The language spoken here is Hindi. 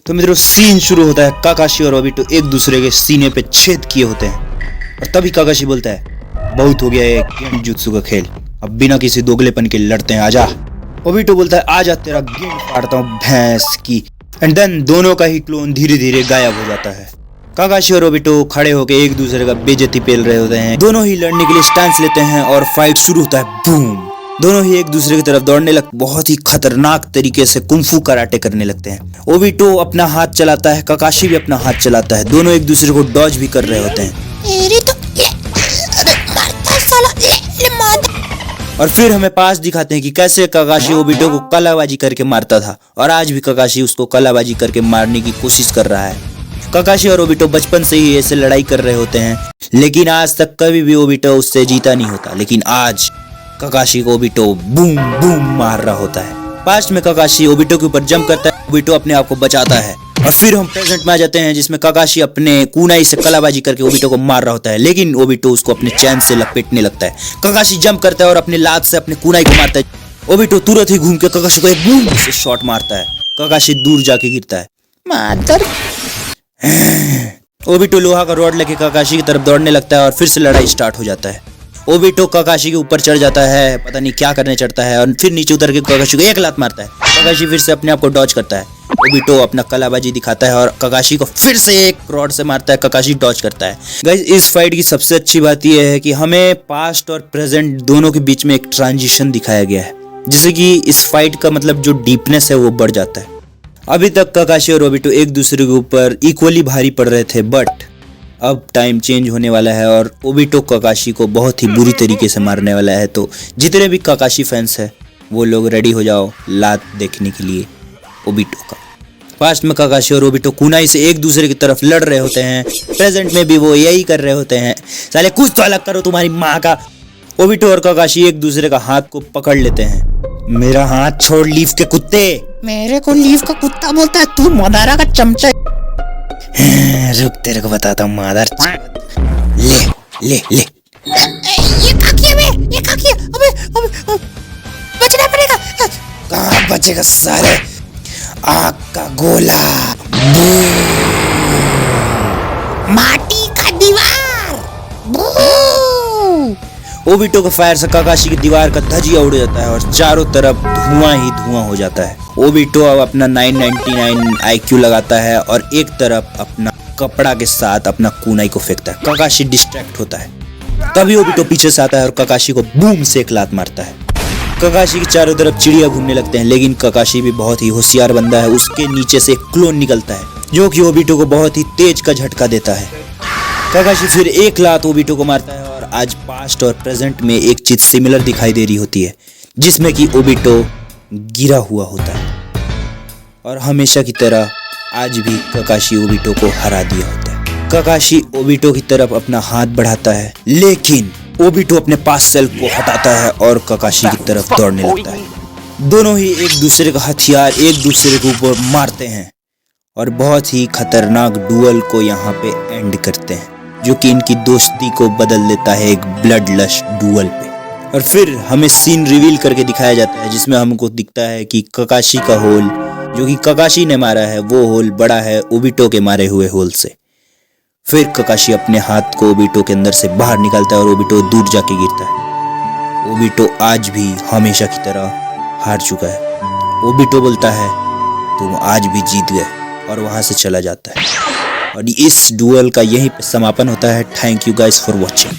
तो मित्रों सीन शुरू होता है। काकाशी और ओबिटो एक दूसरे के सीने पे छेद किए होते हैं और तभी काकाशी बोलता है बहुत हो गया ये गेंजुत्सु का खेल, अब बिना किसी दोगलेपन के लड़ते हैं, आजा। ओबिटो बोलता है आजा तेरा गेंद फाड़ता हूँ भैंस की। एंड देन दोनों का ही क्लोन धीरे धीरे गायब हो जाता है। काकाशी और ओबिटो खड़े होकर एक दूसरे का बेइज्जती पेल रहे होते हैं। दोनों ही लड़ने के लिए स्टैंस लेते हैं और फाइट शुरू होता है। बूम! दोनों ही एक दूसरे की तरफ दौड़ने लगते, बहुत ही खतरनाक तरीके से कुंफू कराटे करने लगते हैं। ओबिटो अपना हाथ चलाता है, काकाशी भी अपना हाथ चलाता है। दोनों एक दूसरे को डॉज भी कर रहे होते हैं। और फिर हमें पास दिखाते हैं कि कैसे काकाशी ओबिटो को कलाबाजी करके मारता था और आज भी काकाशी उसको कलाबाजी करके मारने की कोशिश कर रहा है। काकाशी और ओबिटो बचपन से ही ऐसे लड़ाई कर रहे होते हैं, लेकिन आज तक कभी भी ओबिटो उससे जीता नहीं होता। लेकिन आज काकाशी को ओबिटो बूम बूम मार रहा होता है। पास्ट में काकाशी ओबिटो के ऊपर जंप करता है, ओबिटो अपने आप को बचाता है। और फिर हम प्रेजेंट में आ जाते हैं जिसमें काकाशी अपने कुनाई से कलाबाजी करके ओबिटो को मार रहा होता है, लेकिन ओबिटो उसको अपने चैन से लपेटने लगता है। काकाशी जंप करता है और अपने लात से अपने कुनाई को मारता है। ओबिटो तुरंत ही घूम के काकाशी को एक बूम से शॉट मारता है। काकाशी दूर जाके गिरता है। मादर ओबिटो लोहा का रॉड लेके काकाशी की तरफ दौड़ने लगता है और फिर से लड़ाई स्टार्ट हो जाता है। ओबिटो काकाशी के ऊपर चढ़ जाता है, पता नहीं क्या करने चढ़ता है और फिर नीचे उतर के काकाशी को एक लात मारता है। काकाशी फिर से अपने आप को डॉज करता है। ओबिटो अपना कलाबाजी दिखाता है और काकाशी को फिर से एक रॉड से मारता है। काकाशी डॉज करता है। गाइस, इस फाइट की सबसे अच्छी बात यह है कि हमें पास्ट और प्रेजेंट दोनों के बीच में एक ट्रांजिशन दिखाया गया है, जिससे कि इस फाइट का मतलब जो डीपनेस है वो बढ़ जाता है। अभी तक काकाशी और ओबिटो एक दूसरे के ऊपर इक्वली भारी पड़ रहे थे, बट अब टाइम चेंज होने वाला है और ओबिटो काकाशी को बहुत ही बुरी तरीके से मारने वाला है। तो जितने भी काकाशी फैंस हैं वो लोग रेडी हो जाओ लात देखने के लिए ओबिटो का। पास्ट में काकाशी और ओबिटो कुनाई से एक दूसरे की तरफ लड़ रहे होते हैं, प्रेजेंट में भी वो यही कर रहे होते हैं। साले कुछ तो अलग करो तुम्हारी माँ का। ओबिटो और काकाशी एक दूसरे का हाथ को पकड़ लेते हैं। मेरा हाथ छोड़ लीफ के कुत्ते। मेरे को लीफ का कुत्ता बोलता है, तू मदारा का चमचा। रुक तेरे को बताता हूँ मादर। ले ले ले ये काकी है, ये काकी है। अबे बचना पड़ेगा। कहाँ बचेगा साले, आग का गोला। माटी का दीवार। ओबिटो के फायर से काकाशी की दीवार का धजिया उड़ जाता है और चारों तरफ धुआं ही धुआं हो जाता है। ओबिटो अब अपना 999 IQ लगाता है और एक तरफ अपना कपड़ा के साथ अपना कुनाई को फेंकता है। काकाशी डिस्ट्रैक्ट होता है। तभी ओबिटो पीछे से आता है और काकाशी को बूम से एक लात मारता है। काकाशी के चारों तरफ चिड़िया घूमने लगते हैं, लेकिन काकाशी भी बहुत ही होशियार बंदा है। उसके नीचे से एक क्लोन निकलता है जो कि ओबिटो को बहुत ही तेज का झटका देता है। काकाशी फिर एक लात ओबिटो को मारता है और आज पास्ट और प्रेजेंट में एक चीज सिमिलर दिखाई दे रही होती है, जिसमें कि ओबिटो गिरा हुआ होता है और हमेशा की तरह आज भी काकाशी ओबिटो को हरा दिया होता है। काकाशी ओबिटो की तरफ अपना हाथ बढ़ाता है, लेकिन ओबिटो अपने पास सेल को हटाता है और काकाशी की तरफ दौड़ने लगता है। दोनों ही एक दूसरे का हथियार एक दूसरे के ऊपर मारते हैं और बहुत ही खतरनाक डुअल को यहाँ पे एंड करते हैं, जो कि इनकी दोस्ती को बदल देता है एक ब्लड लश डुअल पे। और फिर हमें सीन रिवील करके दिखाया जाता है, जिसमें हमको दिखता है कि काकाशी का होल जो कि काकाशी ने मारा है वो होल बड़ा है ओबिटो के मारे हुए होल से। फिर काकाशी अपने हाथ को ओबिटो के अंदर से बाहर निकालता है और ओबिटो दूर जाके गिरता है। ओबिटो आज भी हमेशा की तरह हार चुका है। ओबिटो बोलता है तुम आज भी जीत गए और वहां से चला जाता है। और इस डुअल का यहीं पे समापन होता है। Thank you guys for watching.